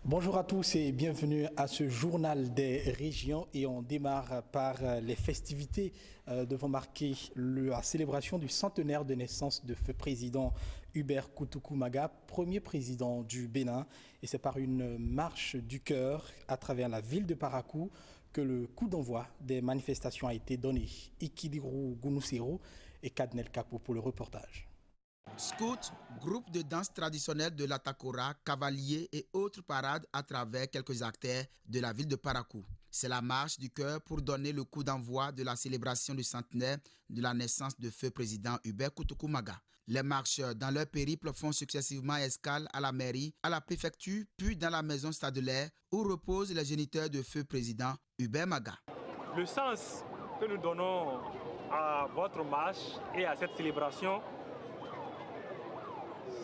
Bonjour à tous et bienvenue à ce journal des régions et on démarre par les festivités devant marquer la célébration du centenaire de naissance de feu président Hubert Koutoukou-Maga, premier président du Bénin, et c'est par une marche du cœur à travers la ville de Parakou que le coup d'envoi des manifestations a été donné. Ikidirou Gounoussero et Kadnel Kapo pour le reportage. Scouts, groupe de danse traditionnelle de l'Atakora, cavaliers et autres parades à travers quelques artères de la ville de Parakou. C'est la marche du cœur pour donner le coup d'envoi de la célébration du centenaire de la naissance de feu président Hubert Koutoukou-Maga. Les marcheurs dans leur périple font successivement escale à la mairie, à la préfecture, puis dans la maison stadelaire où reposent les géniteurs de feu président Hubert Maga. Le sens que nous donnons à votre marche et à cette célébration,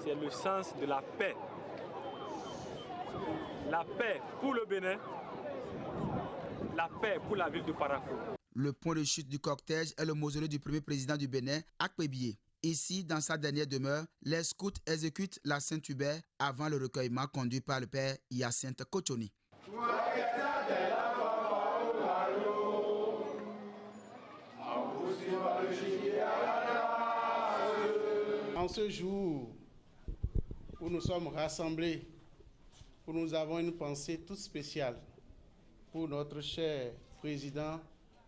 c'est le sens de la paix. La paix pour le Bénin, la paix pour la ville de Parakou. Le point de chute du cortège est le mausolée du premier président du Bénin, Akpebié. Ici, dans sa dernière demeure, les scouts exécutent la Saint-Hubert avant le recueillement conduit par le père Hyacinthe Kochoni. En ce jour où nous sommes rassemblés, où nous avons une pensée toute spéciale pour notre cher président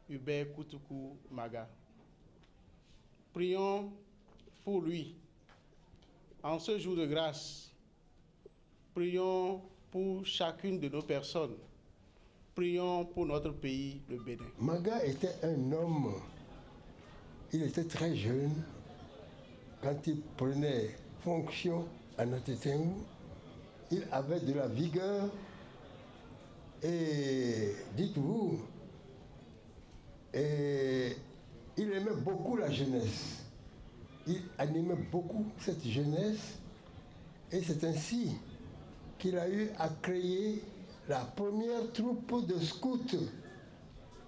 Hubert Koutoukou-Maga. Prions pour lui. En ce jour de grâce, prions pour chacune de nos personnes. Prions pour notre pays, le Bénin. Maga était un homme, il était très jeune quand il prenait fonction à Natetengu. Il avait de la vigueur et, dites-vous, il aimait beaucoup la jeunesse. Il animait beaucoup cette jeunesse et c'est ainsi qu'il a eu à créer la première troupe de scouts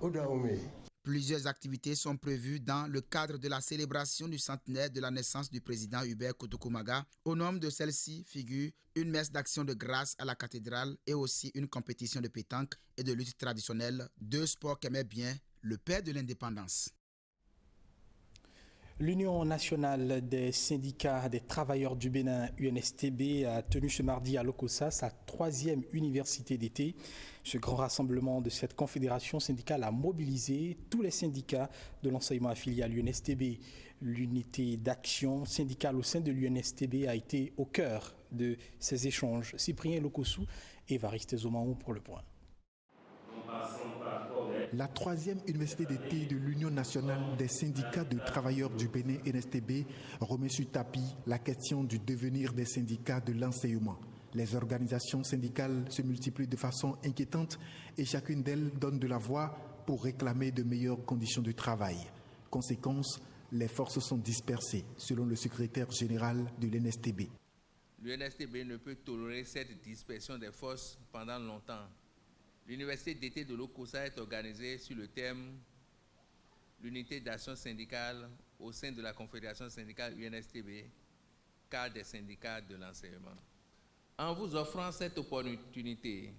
au Dahomey. Plusieurs activités sont prévues dans le cadre de la célébration du centenaire de la naissance du président Hubert Koutoukou-Maga. Au nom de celle-ci figure une messe d'action de grâce à la cathédrale et aussi une compétition de pétanque et de lutte traditionnelle, deux sports qu'aimait bien le père de l'indépendance. L'Union nationale des syndicats des travailleurs du Bénin, UNSTB, a tenu ce mardi à Lokossa sa 3e université d'été. Ce grand rassemblement de cette confédération syndicale a mobilisé tous les syndicats de l'enseignement affilié à l'UNSTB. L'unité d'action syndicale au sein de l'UNSTB a été au cœur de ces échanges. Cyprien Lokossou et Évariste Zomaou pour le point. La 3e université d'été de l'Union nationale des syndicats de travailleurs du Bénin, UNSTB, remet sur tapis la question du devenir des syndicats de l'enseignement. Les organisations syndicales se multiplient de façon inquiétante et chacune d'elles donne de la voix pour réclamer de meilleures conditions de travail. Conséquence, les forces sont dispersées, selon le secrétaire général de l'UNSTB. L'UNSTB ne peut tolérer cette dispersion des forces pendant longtemps. L'université d'été de Lokossa est organisée sur le thème « L'unité d'action syndicale au sein de la Confédération syndicale UNSTB, cadre des syndicats de l'enseignement ». En vous offrant cette opportunité,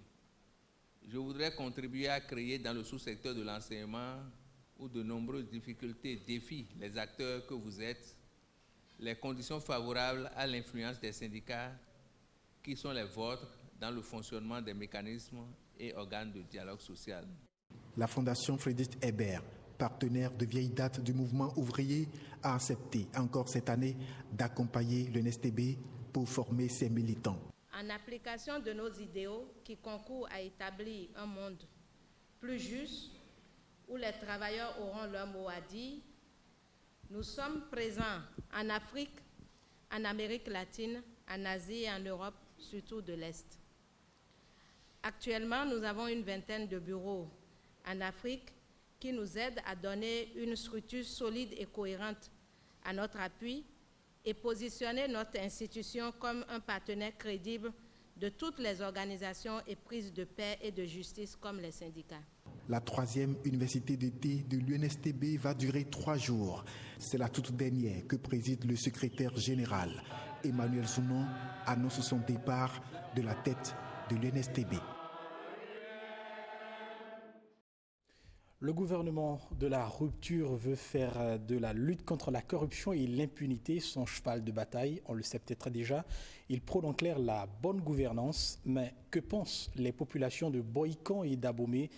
je voudrais contribuer à créer dans le sous-secteur de l'enseignement où de nombreuses difficultés défient les acteurs que vous êtes, les conditions favorables à l'influence des syndicats qui sont les vôtres dans le fonctionnement des mécanismes et organes de dialogue social. La Fondation Friedrich Ebert, partenaire de vieille date du mouvement ouvrier, a accepté encore cette année d'accompagner l'UNSTB pour former ses militants. En application de nos idéaux qui concourent à établir un monde plus juste où les travailleurs auront leur mot à dire, nous sommes présents en Afrique, en Amérique latine, en Asie et en Europe, surtout de l'Est. Actuellement, nous avons une vingtaine de bureaux en Afrique qui nous aident à donner une structure solide et cohérente à notre appui et positionner notre institution comme un partenaire crédible de toutes les organisations et prises de paix et de justice comme les syndicats. La 3e université d'été de l'UNSTB va durer 3 jours. C'est la toute dernière que préside le secrétaire général. Emmanuel Zounon annonce son départ de la tête de l'NSTB. Le gouvernement de la rupture veut faire de la lutte contre la corruption et l'impunité son cheval de bataille. On le sait peut-être déjà. Il prône en clair la bonne gouvernance. Mais que pensent les populations de Boïkan et d'Abomey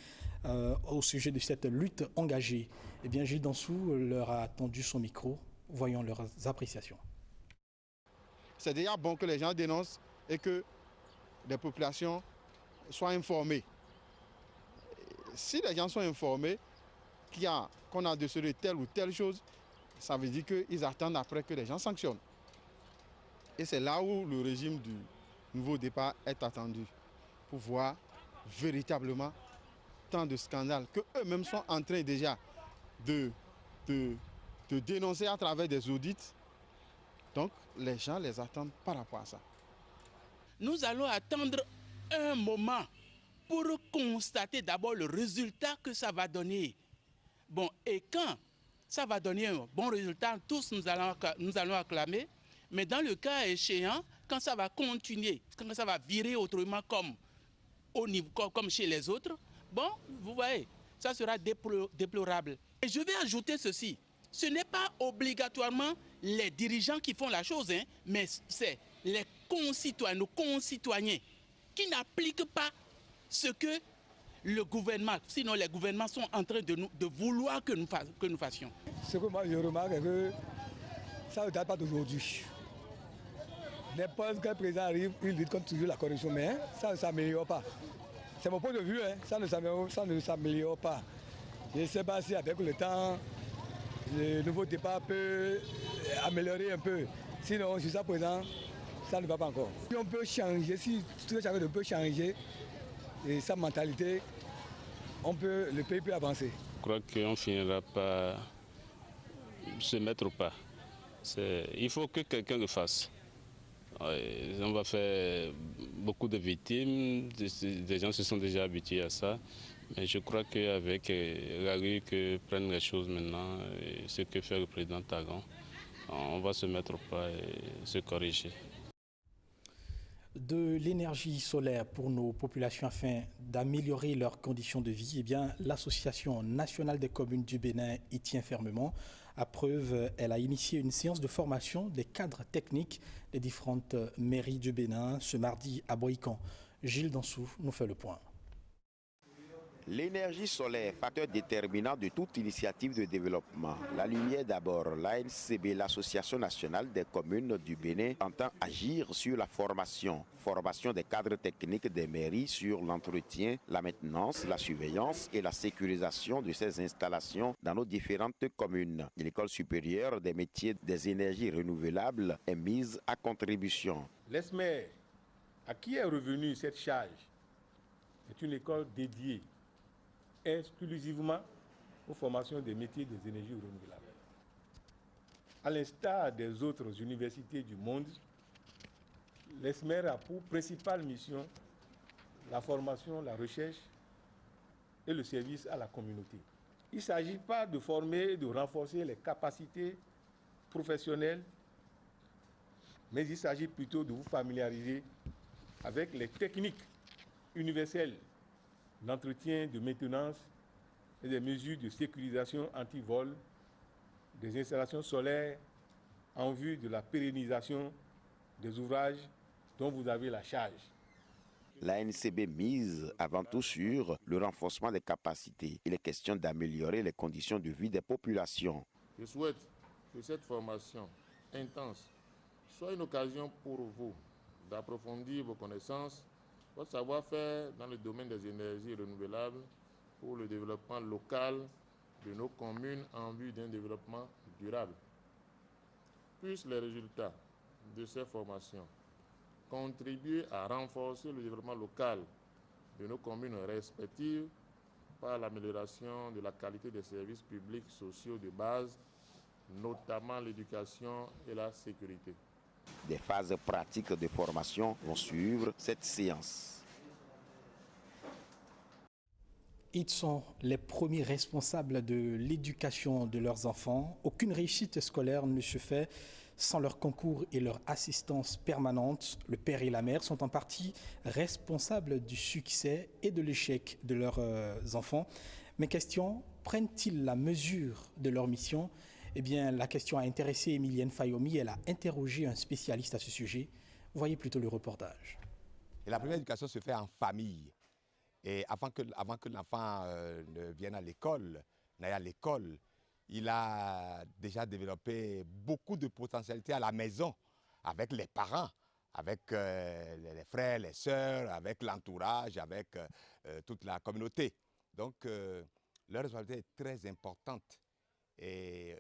au sujet de cette lutte engagée? Eh bien, Gilles Dansou leur a tendu son micro. Voyons leurs appréciations. C'est déjà bon que les gens dénoncent et que les populations soient informées. Si les gens sont informés qu'on a décelé telle ou telle chose, ça veut dire qu'ils attendent après que les gens sanctionnent. Et c'est là où le régime du nouveau départ est attendu, pour voir véritablement tant de scandales qu'eux-mêmes sont en train déjà de dénoncer à travers des audits. Donc les gens les attendent par rapport à ça. Nous allons attendre un moment pour constater d'abord le résultat que ça va donner. Bon, et quand ça va donner un bon résultat, tous nous allons acclamer. Mais dans le cas échéant, quand ça va continuer, quand ça va virer autrement comme chez les autres, bon, vous voyez, ça sera déplorable. Et je vais ajouter ceci. Ce n'est pas obligatoirement les dirigeants qui font la chose, hein, mais c'est les concitoyens, nos concitoyens, qui n'appliquent pas ce que le gouvernement, sinon les gouvernements sont en train de vouloir que nous fassions. Ce que moi je remarque, c'est que ça ne date pas d'aujourd'hui. N'importe quel président arrive, il lutte contre toujours la corruption, mais ça ne s'améliore pas. C'est mon point de vue, hein, ça ne s'améliore pas. Je ne sais pas si avec le temps, le nouveau départ peut améliorer un peu. Sinon, jusqu'à présent, ça ne va pas encore. Si on peut changer, si tout le peut changer, et sa mentalité, le pays peut avancer. Je crois qu'on finira par se mettre au pas. Il faut que quelqu'un le fasse. On va faire beaucoup de victimes, des gens se sont déjà habitués à ça. Mais je crois qu'avec la rue que prennent les choses maintenant, et ce que fait le président Tagon, on va se mettre au pas et se corriger. De l'énergie solaire pour nos populations afin d'améliorer leurs conditions de vie, eh bien, l'Association nationale des communes du Bénin y tient fermement. À preuve, elle a initié une séance de formation des cadres techniques des différentes mairies du Bénin ce mardi à Boïkan. Gilles Dansou nous fait le point. L'énergie solaire, facteur déterminant de toute initiative de développement. La lumière d'abord, l'ANCB, l'Association nationale des communes du Bénin, entend agir sur la formation des cadres techniques des mairies sur l'entretien, la maintenance, la surveillance et la sécurisation de ces installations dans nos différentes communes. L'École supérieure des métiers des énergies renouvelables est mise à contribution. L'ESMER, à qui est revenue cette charge, est une école dédiée exclusivement aux formations des métiers des énergies renouvelables. À l'instar des autres universités du monde, l'ESMER a pour principale mission la formation, la recherche et le service à la communauté. Il ne s'agit pas de former, de renforcer les capacités professionnelles, mais il s'agit plutôt de vous familiariser avec les techniques universelles d'entretien, de maintenance et des mesures de sécurisation anti-vol des installations solaires en vue de la pérennisation des ouvrages dont vous avez la charge. L'ANCB mise avant tout sur le renforcement des capacités. Il est question d'améliorer les conditions de vie des populations. Je souhaite que cette formation intense soit une occasion pour vous d'approfondir vos connaissances, votre savoir-faire dans le domaine des énergies renouvelables pour le développement local de nos communes en vue d'un développement durable. Puissent les résultats de ces formations contribuer à renforcer le développement local de nos communes respectives par l'amélioration de la qualité des services publics sociaux de base, notamment l'éducation et la sécurité. Des phases pratiques de formation vont suivre cette séance. Ils sont les premiers responsables de l'éducation de leurs enfants. Aucune réussite scolaire ne se fait Sans leur concours et leur assistance permanente, le père et la mère sont en partie responsables du succès et de l'échec de leurs enfants. Mais question, prennent-ils la mesure de leur mission? Eh bien, la question a intéressé Emilienne Fayomi. Elle a interrogé un spécialiste à ce sujet. Voyez plutôt le reportage. Et la première éducation se fait en famille. Et avant que l'enfant ne vienne à l'école, n'aille à l'école, il a déjà développé beaucoup de potentialités à la maison, avec les parents, avec les frères, les sœurs, avec l'entourage, avec toute la communauté. Donc, leur responsabilité est très importante. Et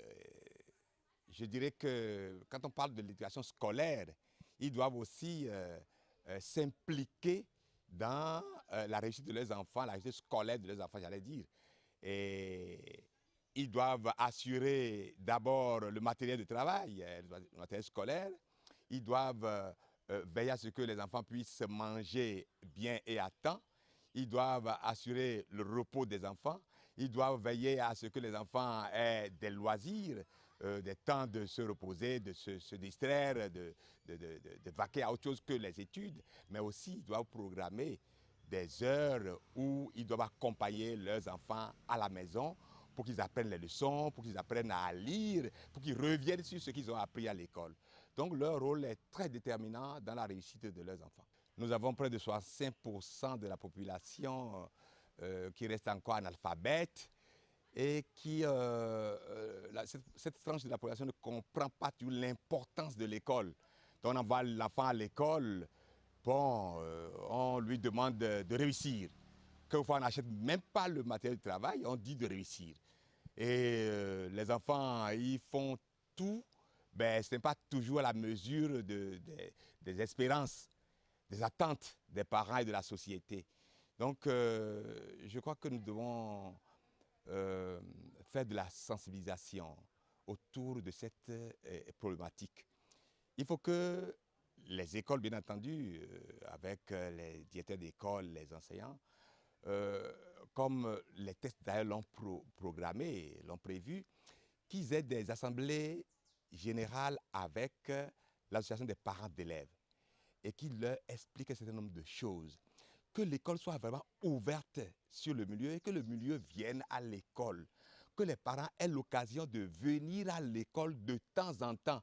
je dirais que quand on parle de l'éducation scolaire, ils doivent aussi s'impliquer dans la réussite de leurs enfants, la réussite scolaire de leurs enfants, j'allais dire. Et ils doivent assurer d'abord le matériel de travail, le matériel scolaire. Ils doivent veiller à ce que les enfants puissent manger bien et à temps. Ils doivent assurer le repos des enfants. Ils doivent veiller à ce que les enfants aient des loisirs, des temps de se reposer, de se distraire, de vaquer à autre chose que les études. Mais aussi, ils doivent programmer des heures où ils doivent accompagner leurs enfants à la maison pour qu'ils apprennent les leçons, pour qu'ils apprennent à lire, pour qu'ils reviennent sur ce qu'ils ont appris à l'école. Donc leur rôle est très déterminant dans la réussite de leurs enfants. Nous avons près de 65% de la population qui reste encore analphabète et qui, cette tranche de la population ne comprend pas tout l'importance de l'école. Donc on envoie l'enfant à l'école, bon, on lui demande de réussir. Quelquefois on n'achète même pas le matériel de travail, on dit de réussir. Et les enfants, ils font tout, ben, ce n'est pas toujours à la mesure des espérances, des attentes des parents et de la société. Donc, je crois que nous devons faire de la sensibilisation autour de cette problématique. Il faut que les écoles, bien entendu, avec les directeurs d'école, les enseignants, comme les tests d'ailleurs l'ont programmé, l'ont prévu, qu'ils aient des assemblées générales avec l'association des parents d'élèves et qu'ils leur expliquent un certain nombre de choses. Que l'école soit vraiment ouverte sur le milieu et que le milieu vienne à l'école. Que les parents aient l'occasion de venir à l'école de temps en temps.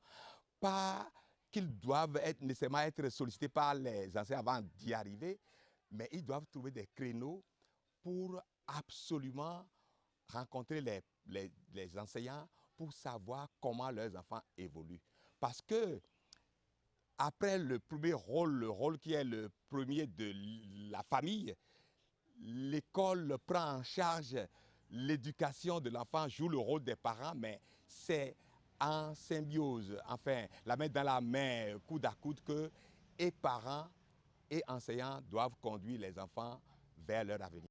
Pas qu'ils doivent nécessairement être sollicités par les enseignants avant d'y arriver, mais ils doivent trouver des créneaux pour absolument rencontrer les enseignants pour savoir comment leurs enfants évoluent. Parce que après le premier rôle, le rôle qui est le premier de la famille, l'école prend en charge l'éducation de l'enfant, joue le rôle des parents, mais c'est en symbiose, enfin, la main dans la main, coude à coude, que et parents et enseignants doivent conduire les enfants vers leur avenir.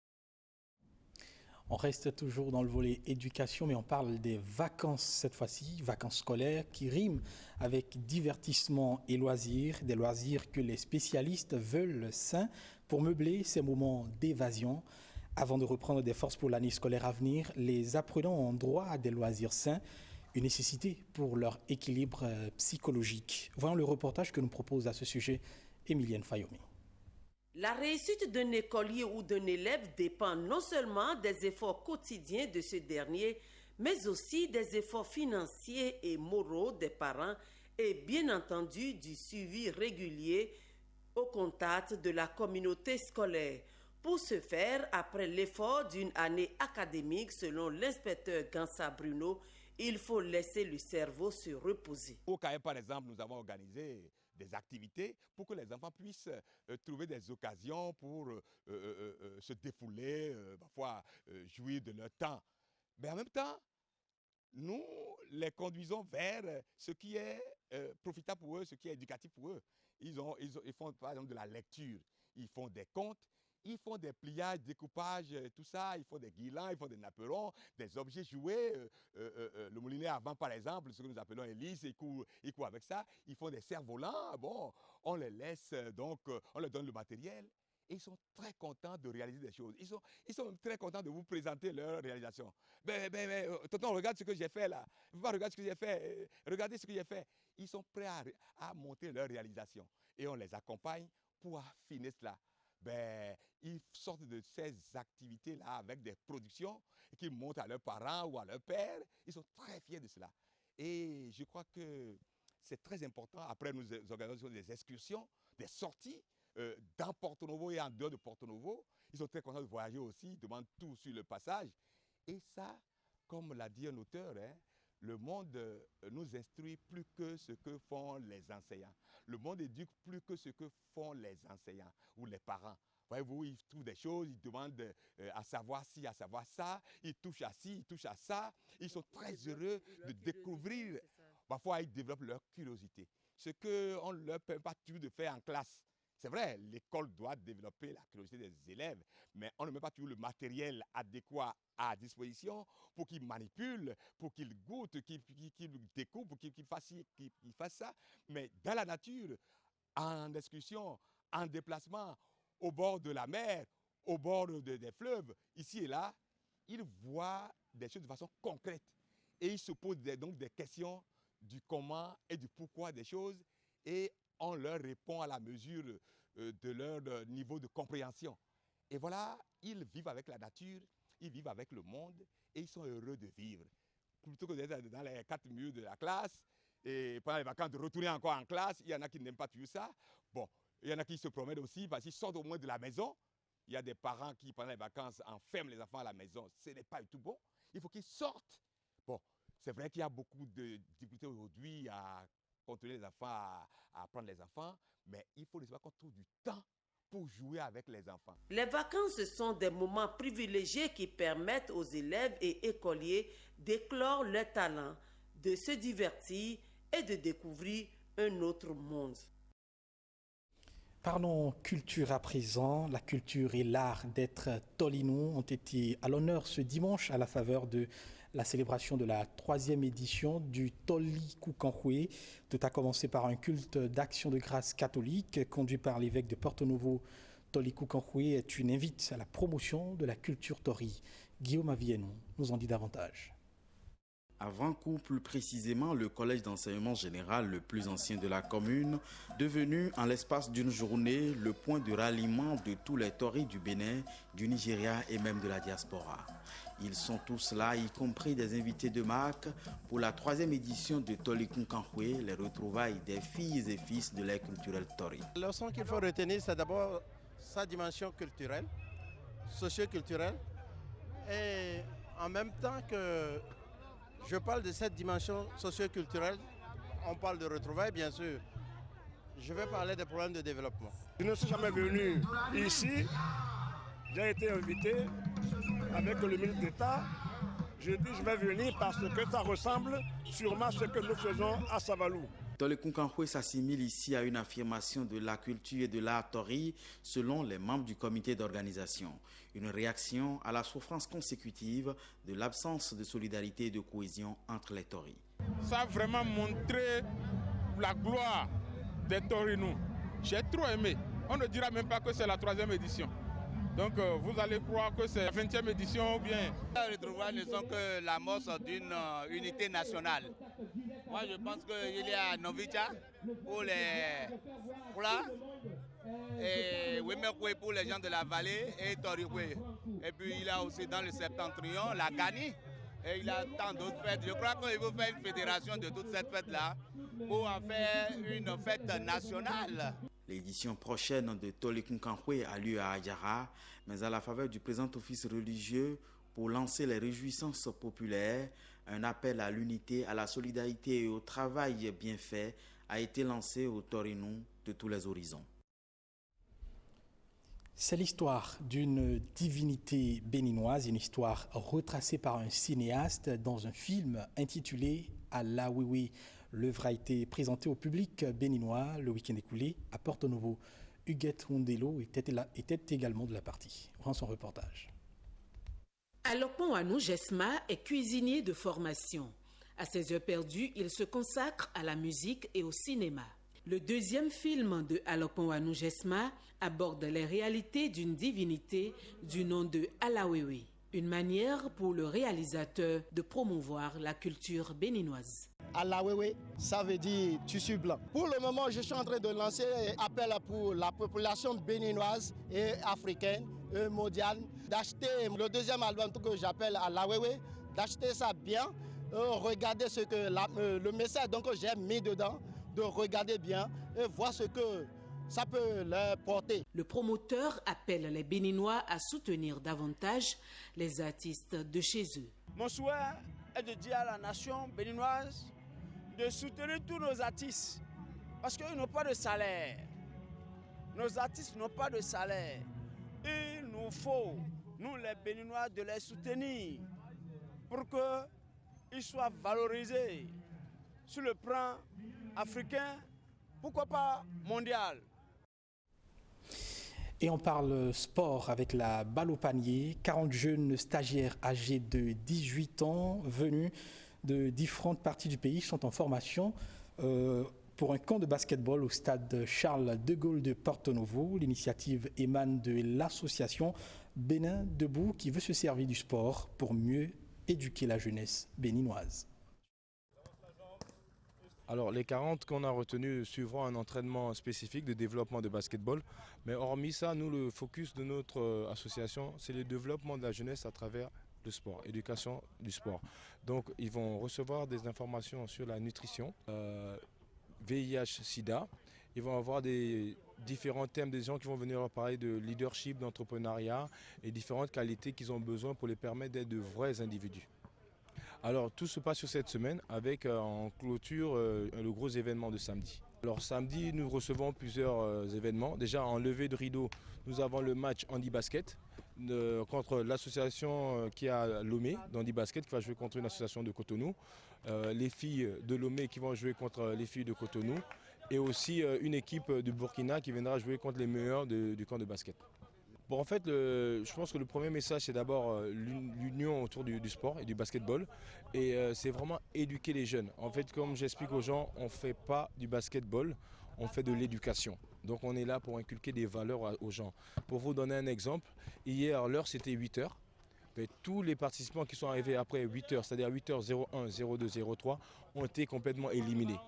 On reste toujours dans le volet éducation, mais on parle des vacances cette fois-ci, vacances scolaires qui riment avec divertissement et loisirs, des loisirs que les spécialistes veulent sains pour meubler ces moments d'évasion. Avant de reprendre des forces pour l'année scolaire à venir, les apprenants ont droit à des loisirs sains, une nécessité pour leur équilibre psychologique. Voyons le reportage que nous propose à ce sujet Emilienne Fayomi. La réussite d'un écolier ou d'un élève dépend non seulement des efforts quotidiens de ce dernier, mais aussi des efforts financiers et moraux des parents et bien entendu du suivi régulier au contact de la communauté scolaire. Pour ce faire, après l'effort d'une année académique, selon l'inspecteur Gansa Bruno, il faut laisser le cerveau se reposer. Au Caire, par exemple, nous avons organisé des activités pour que les enfants puissent trouver des occasions pour se défouler, parfois jouir de leur temps. Mais en même temps, nous les conduisons vers ce qui est profitable pour eux, ce qui est éducatif pour eux. Ils font par exemple de la lecture, ils font des contes, ils font des pliages, découpages, tout ça, ils font des guirlands, ils font des napperons, des objets joués. Le moulinet avant, par exemple, ce que nous appelons Élise, ils courent avec ça. Ils font des cerfs-volants. Bon, on les laisse, donc, on leur donne le matériel. Et ils sont très contents de réaliser des choses. Ils sont très contents de vous présenter leur réalisation. Tonton, regarde ce que j'ai fait là. Regarde ce que j'ai fait. Regardez ce que j'ai fait. Ils sont prêts à monter leur réalisation. Et on les accompagne pour affiner cela. Ils sortent de ces activités-là avec des productions qu'ils montrent à leurs parents ou à leurs pères. Ils sont très fiers de cela. Et je crois que c'est très important. Après, nous organisons des excursions, des sorties dans Porto Novo et en dehors de Porto Novo. Ils sont très contents de voyager aussi, ils demandent tout sur le passage. Et ça, comme l'a dit un auteur, le monde nous instruit plus que ce que font les enseignants. Le monde éduque plus que ce que font les enseignants ou les parents. Voyez-vous, ils trouvent des choses, ils demandent à savoir ci, à savoir ça, ils touchent à ci, ils touchent à ça. Ils sont très heureux de découvrir. Parfois, ils développent leur curiosité. Ce qu'on ne leur permet pas toujours de faire en classe. C'est vrai, l'école doit développer la curiosité des élèves, mais on ne met pas toujours le matériel adéquat à disposition pour qu'ils manipulent, pour qu'ils goûtent, qu'ils découvrent, pour qu'ils fassent ça. Mais dans la nature, en excursion, en déplacement, au bord de la mer, au bord des fleuves, ici et là, ils voient des choses de façon concrète. Et ils se posent donc des questions du comment et du pourquoi des choses. Et on leur répond à la mesure de leur niveau de compréhension. Et voilà, ils vivent avec la nature, ils vivent avec le monde et ils sont heureux de vivre. Plutôt que d'être dans les 4 murs de la classe et pendant les vacances de retourner encore en classe, il y en a qui n'aiment pas toujours ça. Bon, il y en a qui se promènent aussi parce qu'ils sortent au moins de la maison. Il y a des parents qui, pendant les vacances, enferment les enfants à la maison. Ce n'est pas du tout bon. Il faut qu'ils sortent. Bon, c'est vrai qu'il y a beaucoup de difficultés aujourd'hui à contrôler les enfants, à apprendre les enfants, mais il faut savoir qu'on trouve du temps pour jouer avec les enfants. Les vacances sont des moments privilégiés qui permettent aux élèves et écoliers d'éclore leurs talents, de se divertir et de découvrir un autre monde. Parlons culture à présent. La culture et l'art d'être Tolinou ont été à l'honneur ce dimanche à la faveur de la célébration de la 3e édition du Toli Kukanwe. Tout a commencé par un culte d'action de grâce catholique conduit par l'évêque de Porto Novo. Toli Kukanwe est une invite à la promotion de la culture tori. Guillaume Avienon nous en dit davantage. À Vancourt, plus précisément, le collège d'enseignement général le plus ancien de la commune, devenu en l'espace d'une journée le point de ralliement de tous les toris du Bénin, du Nigeria et même de la diaspora. Ils sont tous là, y compris des invités de marque, pour la 3e édition de Toli Kukanwe, les retrouvailles des filles et fils de l'ère culturelle tori. La leçon qu'il faut retenir, c'est d'abord sa dimension culturelle, socio-culturelle, et en même temps que je parle de cette dimension socio-culturelle, on parle de retrouvailles, bien sûr. Je vais parler des problèmes de développement. Je ne suis jamais venu ici. J'ai été invité avec le ministre d'État. Je dis je vais venir parce que ça ressemble sûrement à ce que nous faisons à Savalou. Toli Kukanwe s'assimile ici à une affirmation de la culture et de l'art tori selon les membres du comité d'organisation. Une réaction à la souffrance consécutive de l'absence de solidarité et de cohésion entre les toris. Ça a vraiment montré la gloire des Torinous. J'ai trop aimé. On ne dira même pas que c'est la 3e édition. Donc vous allez croire que c'est la 20e édition ou bien... Les retrouvailles ne sont que l'amorce d'une unité nationale. Moi je pense qu'il y a Novicha pour les Fula et Wemekwe pour les gens de la vallée et Toriwe. Et puis il y a aussi dans le septentrion la Gani et il y a tant d'autres fêtes. Je crois qu'il faut faire une fédération de toutes ces fêtes-là pour en faire une fête nationale. L'édition prochaine de Toli Kukanwe a lieu à Adjara, mais à la faveur du présent office religieux pour lancer les réjouissances populaires, un appel à l'unité, à la solidarité et au travail bien fait a été lancé aux Torinous de tous les horizons. C'est l'histoire d'une divinité béninoise, une histoire retracée par un cinéaste dans un film intitulé Allah Oui Oui. L'œuvre a été présentée au public béninois le week-end écoulé à Porto Novo. Huguette Hundelo était également de la partie. On rend son reportage. Alokpon Anou Jesma est cuisinier de formation. À ses heures perdues, il se consacre à la musique et au cinéma. Le deuxième film de Aloponwanou Jesma aborde les réalités d'une divinité du nom de Alawewe, une manière pour le réalisateur de promouvoir la culture béninoise. Alawewe, ça veut dire tissu blanc. Pour le moment, je suis en train de lancer un appel pour la population béninoise et africaine et mondiale d'acheter le deuxième album que j'appelle Alawewe, d'acheter ça bien, regarder ce que le message que j'ai mis dedans, de regarder bien et voir ce que ça peut leur porter. Le promoteur appelle les Béninois à soutenir davantage les artistes de chez eux. Mon souhait est de dire à la nation béninoise de soutenir tous nos artistes parce qu'ils n'ont pas de salaire. Nos artistes n'ont pas de salaire. Il nous faut, nous les Béninois, de les soutenir pour qu'ils soient valorisés sur le plan africain, pourquoi pas mondial. Et on parle sport avec la balle au panier. 40 jeunes stagiaires âgés de 18 ans venus de différentes parties du pays sont en formation pour un camp de basketball au stade Charles de Gaulle de Porto Novo. L'initiative émane de l'association Bénin Debout qui veut se servir du sport pour mieux éduquer la jeunesse béninoise. Alors les 40 qu'on a retenus suivront un entraînement spécifique de développement de basketball. Mais hormis ça, nous, le focus de notre association, c'est le développement de la jeunesse à travers le sport, éducation du sport. Donc ils vont recevoir des informations sur la nutrition, VIH, SIDA. Ils vont avoir des différents thèmes, des gens qui vont venir leur parler de leadership, d'entrepreneuriat et différentes qualités qu'ils ont besoin pour les permettre d'être de vrais individus. Alors tout se passe sur cette semaine avec en clôture le gros événement de samedi. Alors samedi, nous recevons plusieurs événements. Déjà en levée de rideau, nous avons le match handi basket contre l'association qui est à Lomé, d'handi basket, qui va jouer contre une association de Cotonou. Les filles de Lomé qui vont jouer contre les filles de Cotonou. Et aussi une équipe du Burkina qui viendra jouer contre les meilleurs du camp de basket. Bon, en fait, je pense que le premier message, c'est d'abord l'union autour du sport et du basketball. Et c'est vraiment éduquer les jeunes. En fait, comme j'explique aux gens, on ne fait pas du basketball, on fait de l'éducation. Donc on est là pour inculquer des valeurs aux gens. Pour vous donner un exemple, hier, l'heure c'était 8h. Mais tous les participants qui sont arrivés après 8h, c'est-à-dire 8h01, 02, 03, ont été complètement éliminés.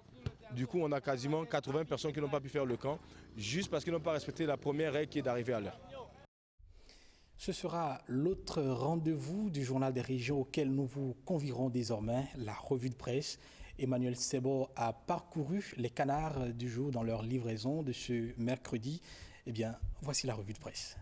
Du coup, on a quasiment 80 personnes qui n'ont pas pu faire le camp, juste parce qu'ils n'ont pas respecté la première règle qui est d'arriver à l'heure. Ce sera l'autre rendez-vous du Journal des Régions auquel nous vous convierons désormais, la revue de presse. Emmanuel Sebo a parcouru les canards du jour dans leur livraison de ce mercredi. Eh bien, voici la revue de presse.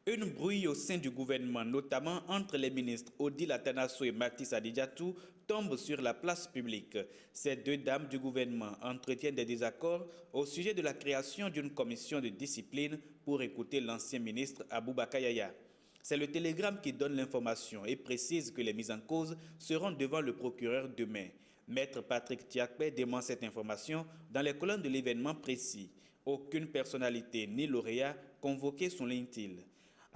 Une brouille au sein du gouvernement, notamment entre les ministres Odile Atanasso et Mathis Adidiatou, tombe sur la place publique. Ces deux dames du gouvernement entretiennent des désaccords au sujet de la création d'une commission de discipline pour écouter l'ancien ministre Aboubakar Yaya. C'est le Télégramme qui donne l'information et précise que les mises en cause seront devant le procureur demain. Maître Patrick Tiakpe dément cette information dans les colonnes de l'événement précis. Aucune personnalité ni lauréat convoqué sur LinkedIn.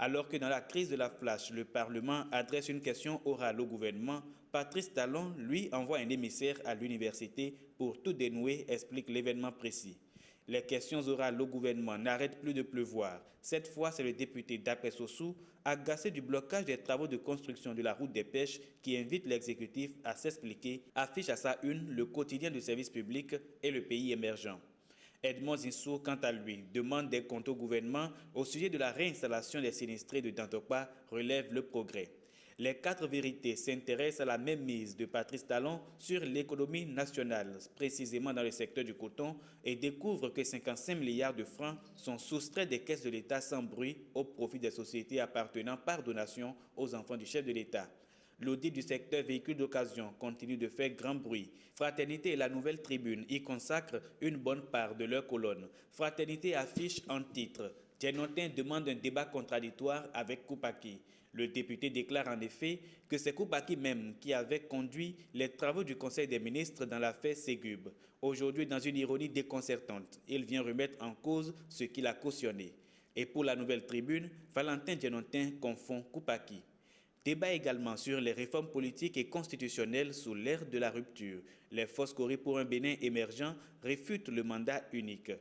Alors que dans la crise de la flash, le Parlement adresse une question orale au gouvernement, Patrice Talon, lui, envoie un émissaire à l'université pour tout dénouer, explique l'événement précis. Les questions orales au gouvernement n'arrêtent plus de pleuvoir. Cette fois, c'est le député Dapé Sossou, agacé du blocage des travaux de construction de la route des pêches, qui invite l'exécutif à s'expliquer, affiche à sa une le quotidien du service public et le pays émergent. Edmond Zinsou, quant à lui, demande des comptes au gouvernement au sujet de la réinstallation des sinistrés de Dantokpa, relève Le Progrès. Les 4 vérités s'intéressent à la même mise de Patrice Talon sur l'économie nationale, précisément dans le secteur du coton, et découvre que 55 milliards de francs sont soustraits des caisses de l'État sans bruit au profit des sociétés appartenant par donation aux enfants du chef de l'État. L'audit du secteur véhicule d'occasion continue de faire grand bruit. Fraternité et la Nouvelle Tribune y consacrent une bonne part de leur colonne. Fraternité affiche en titre « Djenotin demande un débat contradictoire avec Koupaki ». Le député déclare en effet que c'est Koupaki même qui avait conduit les travaux du Conseil des ministres dans l'affaire Ségub. Aujourd'hui, dans une ironie déconcertante, il vient remettre en cause ce qu'il a cautionné. Et pour la Nouvelle Tribune, Valentin Djenotin confond Koupaki. Débat également sur les réformes politiques et constitutionnelles sous l'ère de la rupture. Les Foscori pour un Bénin émergent réfutent le mandat unique.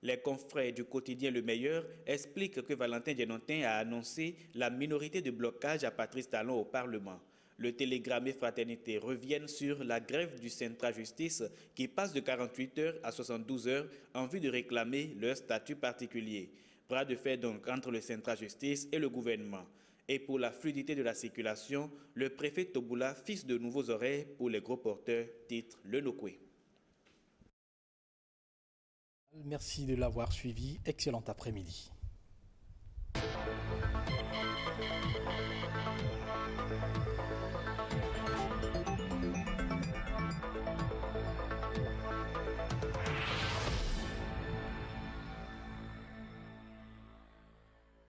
Les confrères du quotidien Le Meilleur expliquent que Valentin Djenontin a annoncé la minorité de blocage à Patrice Talon au Parlement. Le Télégramme et Fraternité reviennent sur la grève du Centra Justice qui passe de 48 heures à 72 heures en vue de réclamer leur statut particulier. Bras de fer donc entre le Centra Justice et le gouvernement. Et pour la fluidité de la circulation, le préfet Toboula fixe de nouveaux horaires pour les gros porteurs, titre Le Nokwe. Merci de l'avoir suivi. Excellent après-midi.